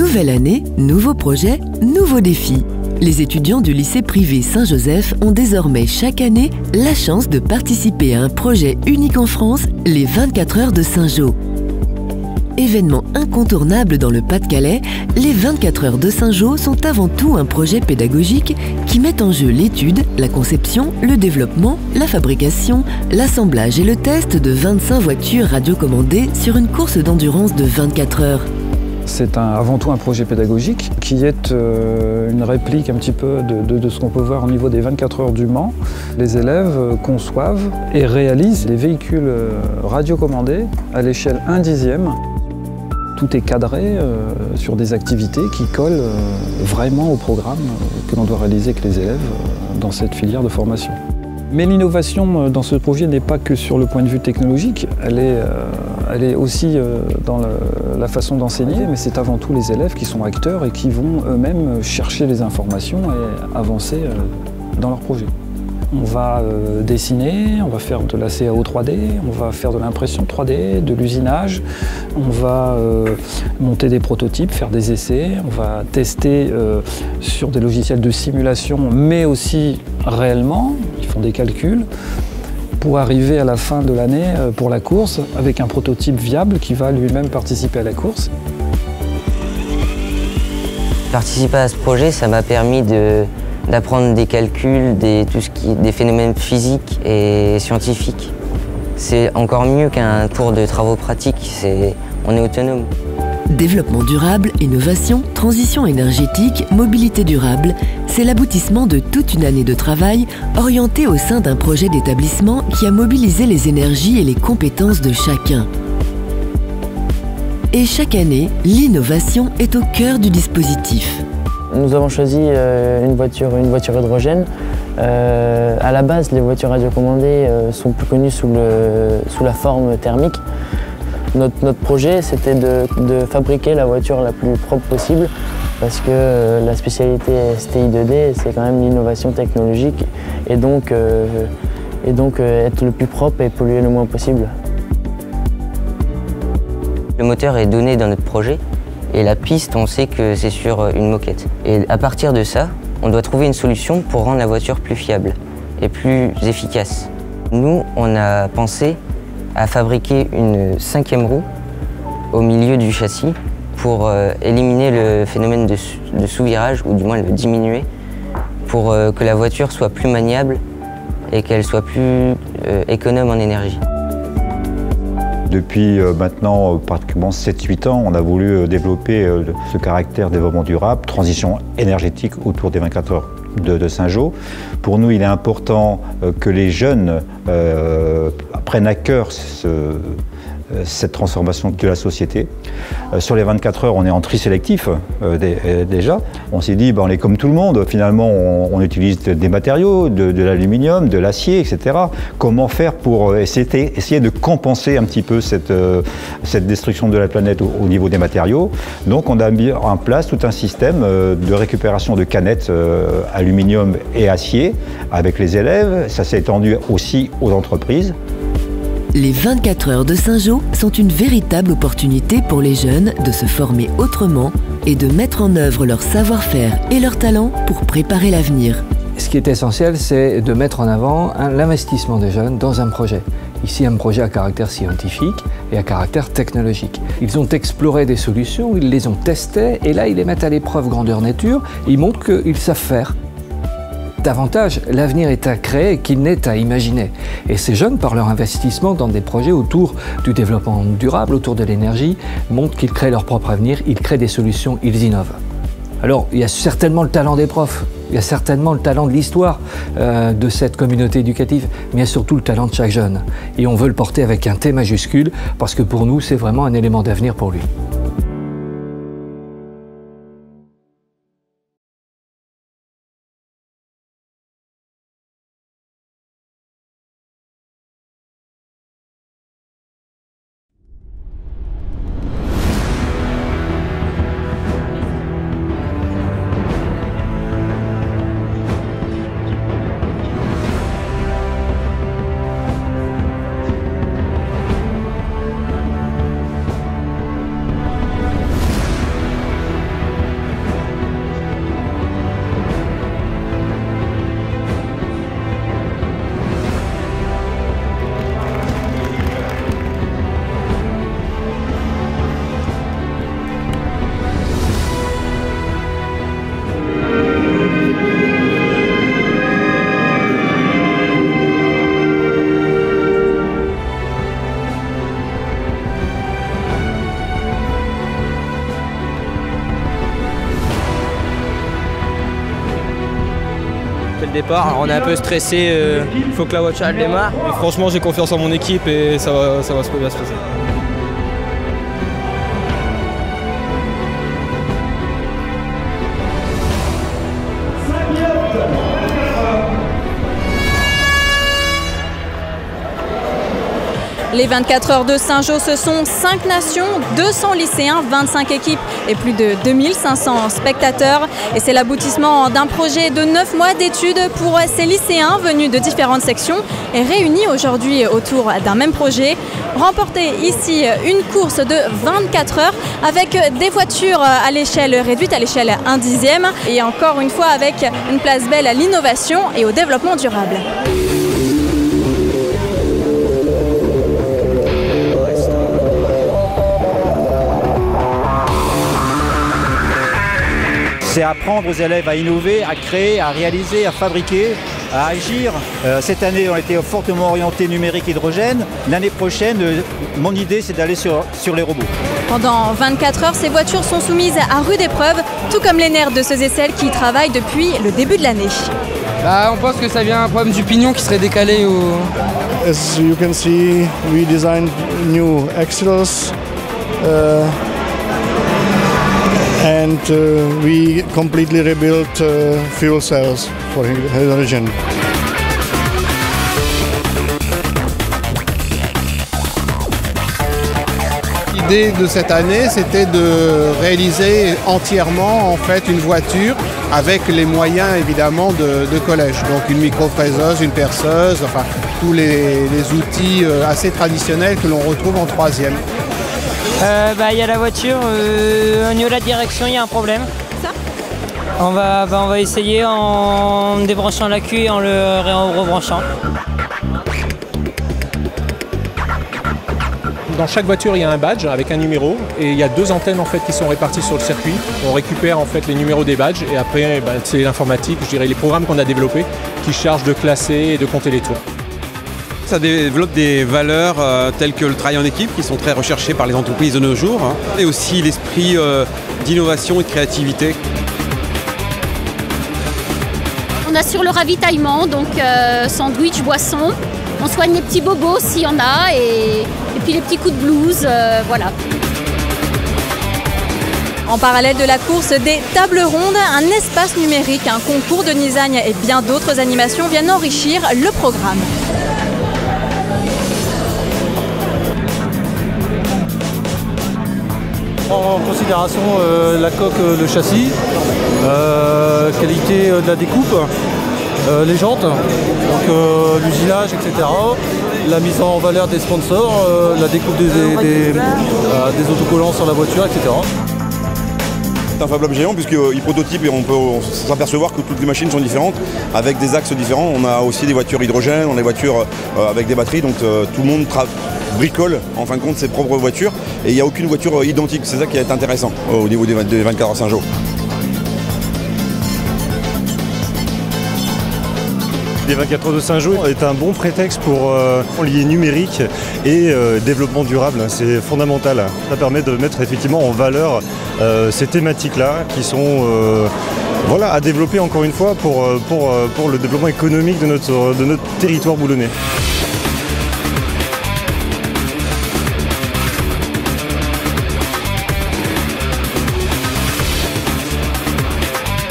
Nouvelle année, nouveaux projets, nouveaux défis. Les étudiants du lycée privé Saint-Joseph ont désormais chaque année la chance de participer à un projet unique en France, les 24 heures de Saint-Jean. Événement incontournable dans le Pas-de-Calais, les 24 heures de Saint-Jean sont avant tout un projet pédagogique qui met en jeu l'étude, la conception, le développement, la fabrication, l'assemblage et le test de 25 voitures radiocommandées sur une course d'endurance de 24 heures. C'est avant tout un projet pédagogique qui est une réplique un petit peu de ce qu'on peut voir au niveau des 24 heures du Mans. Les élèves conçoivent et réalisent les véhicules radiocommandés à l'échelle 1/10. Tout est cadré sur des activités qui collent vraiment au programme que l'on doit réaliser avec les élèves dans cette filière de formation. Mais l'innovation dans ce projet n'est pas que sur le point de vue technologique, elle est aussi dans la façon d'enseigner, mais c'est avant tout les élèves qui sont acteurs et qui vont eux-mêmes chercher les informations et avancer dans leur projet. On va dessiner, on va faire de la CAO 3D, on va faire de l'impression 3D, de l'usinage, on va monter des prototypes, faire des essais, on va tester sur des logiciels de simulation, mais aussi réellement, ils font des calculs, pour arriver à la fin de l'année pour la course avec un prototype viable qui va lui-même participer à la course. Participer à ce projet, ça m'a permis d'apprendre des calculs, des phénomènes physiques et scientifiques. C'est encore mieux qu'un cours de travaux pratiques, on est autonome. Développement durable, innovation, transition énergétique, mobilité durable, c'est l'aboutissement de toute une année de travail orientée au sein d'un projet d'établissement qui a mobilisé les énergies et les compétences de chacun. Et chaque année, l'innovation est au cœur du dispositif. Nous avons choisi une voiture hydrogène. À la base, les voitures radiocommandées sont plus connues sous la forme thermique. Notre projet, c'était de fabriquer la voiture la plus propre possible parce que la spécialité STI2D, c'est quand même l'innovation technologique et donc être le plus propre et polluer le moins possible. Le moteur est donné dans notre projet et la piste, on sait que c'est sur une moquette. Et à partir de ça, on doit trouver une solution pour rendre la voiture plus fiable et plus efficace. Nous, on a pensé à fabriquer une 5e roue au milieu du châssis pour éliminer le phénomène de sous-virage, ou du moins le diminuer, pour que la voiture soit plus maniable et qu'elle soit plus économe en énergie. Depuis maintenant pratiquement 7-8 ans, on a voulu développer ce caractère développement durable, transition énergétique autour des 24 heures de Saint-Jean. Pour nous, il est important que les jeunes prennent à cœur cette transformation de la société. Sur les 24 heures, on est en tri sélectif déjà. On s'est dit, on est comme tout le monde, finalement on utilise des matériaux, de l'aluminium, de l'acier, etc. Comment faire pour essayer de compenser un petit peu cette destruction de la planète au niveau des matériaux? Donc on a mis en place tout un système de récupération de canettes aluminium et acier avec les élèves. Ça s'est étendu aussi aux entreprises. Les 24 heures de Saint-Jean sont une véritable opportunité pour les jeunes de se former autrement et de mettre en œuvre leur savoir-faire et leur talent pour préparer l'avenir. Ce qui est essentiel, c'est de mettre en avant l'investissement des jeunes dans un projet. Ici, un projet à caractère scientifique et à caractère technologique. Ils ont exploré des solutions, ils les ont testées et là, ils les mettent à l'épreuve grandeur nature. Ils montrent qu'ils savent faire. Davantage, l'avenir est à créer qu'il n'est à imaginer. Et ces jeunes, par leur investissement dans des projets autour du développement durable, autour de l'énergie, montrent qu'ils créent leur propre avenir, ils créent des solutions, ils innovent. Alors, il y a certainement le talent des profs, il y a certainement le talent de l'histoire de cette communauté éducative, mais il y a surtout le talent de chaque jeune. Et on veut le porter avec un T majuscule, parce que pour nous, c'est vraiment un élément d'avenir pour lui. part. Alors, on est un peu stressé, il faut que la voiture elle démarre. Et franchement, j'ai confiance en mon équipe et ça va bien se passer. Les 24 heures de Saint-Jean, ce sont 5 nations, 200 lycéens, 25 équipes et plus de 2500 spectateurs. Et c'est l'aboutissement d'un projet de 9 mois d'études pour ces lycéens venus de différentes sections et réunis aujourd'hui autour d'un même projet. Remporter ici une course de 24 heures avec des voitures à l'échelle réduite, à l'échelle 1/10, et encore une fois avec une place belle à l'innovation et au développement durable. C'est apprendre aux élèves à innover, à créer, à réaliser, à fabriquer, à agir. Cette année, on a été fortement orienté numérique hydrogène. L'année prochaine, mon idée, c'est d'aller sur les robots. Pendant 24 heures, ces voitures sont soumises à rude épreuve, tout comme les nerfs de ceux et celles qui y travaillent depuis le début de l'année. On pense que ça vient un problème du pignon qui serait décalé au... As you can see, we designed new axles. And we completely rebuilt fuel cells for hydrogen. L'idée de cette année, c'était de réaliser entièrement en fait une voiture avec les moyens évidemment de collège. Donc une micro-fraiseuse, une perceuse, enfin tous les outils assez traditionnels que l'on retrouve en troisième. Y a la voiture, au niveau de la direction, il y a un problème. Ça on va essayer en débranchant la queue et en le rebranchant. Dans chaque voiture, il y a un badge avec un numéro et il y a 2 antennes en fait qui sont réparties sur le circuit. On récupère en fait les numéros des badges et après c'est l'informatique, je dirais les programmes qu'on a développés qui chargent de classer et de compter les tours. Ça développe des valeurs telles que le travail en équipe qui sont très recherchées par les entreprises de nos jours et aussi l'esprit d'innovation et de créativité. On assure le ravitaillement, donc sandwich, boisson. On soigne les petits bobos s'il y en a et puis les petits coups de blues, voilà. En parallèle de la course, des tables rondes, un espace numérique, un concours de design et bien d'autres animations viennent enrichir le programme. En considération la coque, le châssis, qualité de la découpe, les jantes, l'usinage, etc. La mise en valeur des sponsors, la découpe des autocollants sur la voiture, etc. C'est un Fab Lab géant puisqu'il prototype et on peut s'apercevoir que toutes les machines sont différentes avec des axes différents. On a aussi des voitures hydrogène, on a des voitures avec des batteries, donc tout le monde bricole en fin de compte ses propres voitures et il n'y a aucune voiture identique. C'est ça qui est intéressant au niveau des 24 heures Saint-Jean. Les 24 heures de Saint-Jean est un bon prétexte pour lier numérique et développement durable. C'est fondamental. Ça permet de mettre effectivement en valeur ces thématiques-là qui sont à développer encore une fois pour le développement économique de notre territoire boulonnais.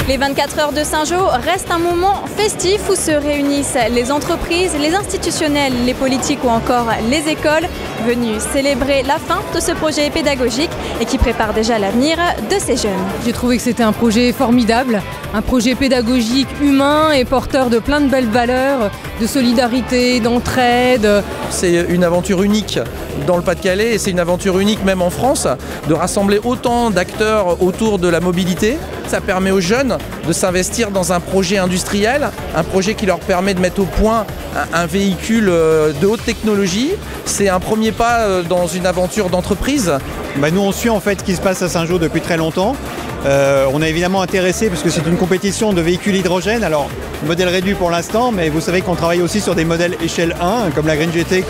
Les 24 heures de Saint-Jean restent un moment festif où se réunissent les entreprises, les institutionnels, les politiques ou encore les écoles venus célébrer la fin de ce projet pédagogique et qui prépare déjà l'avenir de ces jeunes. J'ai trouvé que c'était un projet formidable, un projet pédagogique humain et porteur de plein de belles valeurs, de solidarité, d'entraide. C'est une aventure unique dans le Pas-de-Calais et c'est une aventure unique même en France de rassembler autant d'acteurs autour de la mobilité. Ça permet aux jeunes de s'investir dans un projet industriel, un projet qui leur permet de mettre au point un véhicule de haute technologie. C'est un premier pas dans une aventure d'entreprise. Nous on suit en fait ce qui se passe à Saint-Jean depuis très longtemps. On est évidemment intéressé parce que c'est une compétition de véhicules hydrogène. Alors modèle réduit pour l'instant, mais vous savez qu'on travaille aussi sur des modèles échelle 1 comme la Green GT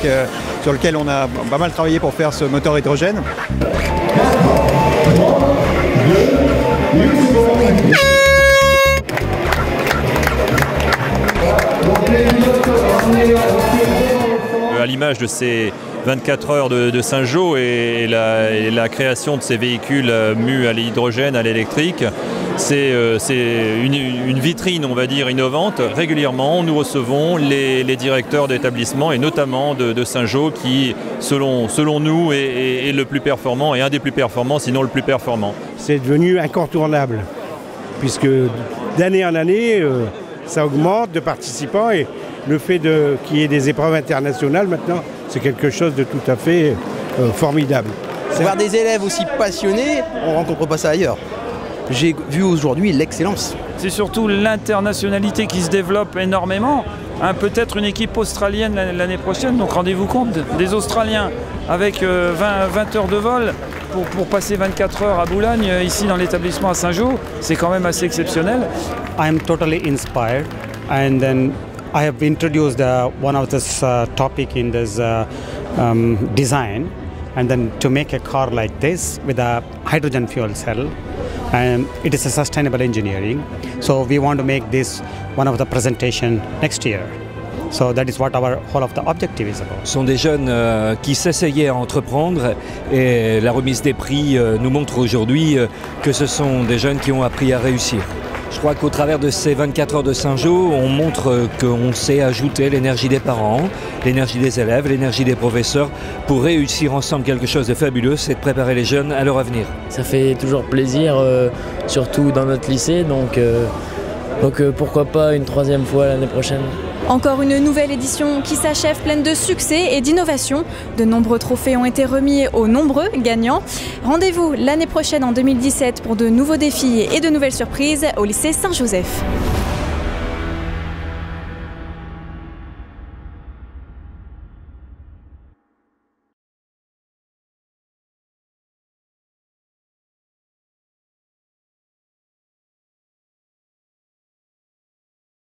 sur lequel on a pas mal travaillé pour faire ce moteur hydrogène. À l'image de ces 24 heures de Saint-Jean et la création de ces véhicules mus à l'hydrogène, à l'électrique, c'est une vitrine, on va dire, innovante. Régulièrement, nous recevons les directeurs d'établissements et notamment de Saint-Jean qui, selon nous, est le plus performant et un des plus performants, sinon le plus performant. C'est devenu incontournable puisque d'année en année, ça augmente de participants et le fait qu'il y ait des épreuves internationales maintenant, c'est quelque chose de tout à fait formidable. Voir des élèves aussi passionnés, on ne rencontre pas ça ailleurs. J'ai vu aujourd'hui l'excellence. C'est surtout l'internationalité qui se développe énormément. Peut-être une équipe australienne l'année prochaine, donc rendez-vous compte, des Australiens avec 20 heures de vol pour passer 24 heures à Boulogne, ici dans l'établissement à Saint-Jean, c'est quand même assez exceptionnel. I am totally inspired and then I have introduced one of this topic in this design, and then to make a car like this with a hydrogen fuel cell, and it is a sustainable engineering. So we want to make this one of the presentation next year. So that is what our whole of the objective is about. Ce sont des jeunes qui s'essayaient à entreprendre et la remise des prix nous montre aujourd'hui que ce sont des jeunes qui ont appris à réussir. Je crois qu'au travers de ces 24 heures de Saint-Jean, on montre qu'on sait ajouter l'énergie des parents, l'énergie des élèves, l'énergie des professeurs pour réussir ensemble quelque chose de fabuleux, c'est de préparer les jeunes à leur avenir. Ça fait toujours plaisir, surtout dans notre lycée, donc pourquoi pas une troisième fois l'année prochaine. Encore une nouvelle édition qui s'achève pleine de succès et d'innovation. De nombreux trophées ont été remis aux nombreux gagnants. Rendez-vous l'année prochaine en 2017 pour de nouveaux défis et de nouvelles surprises au lycée Saint-Joseph.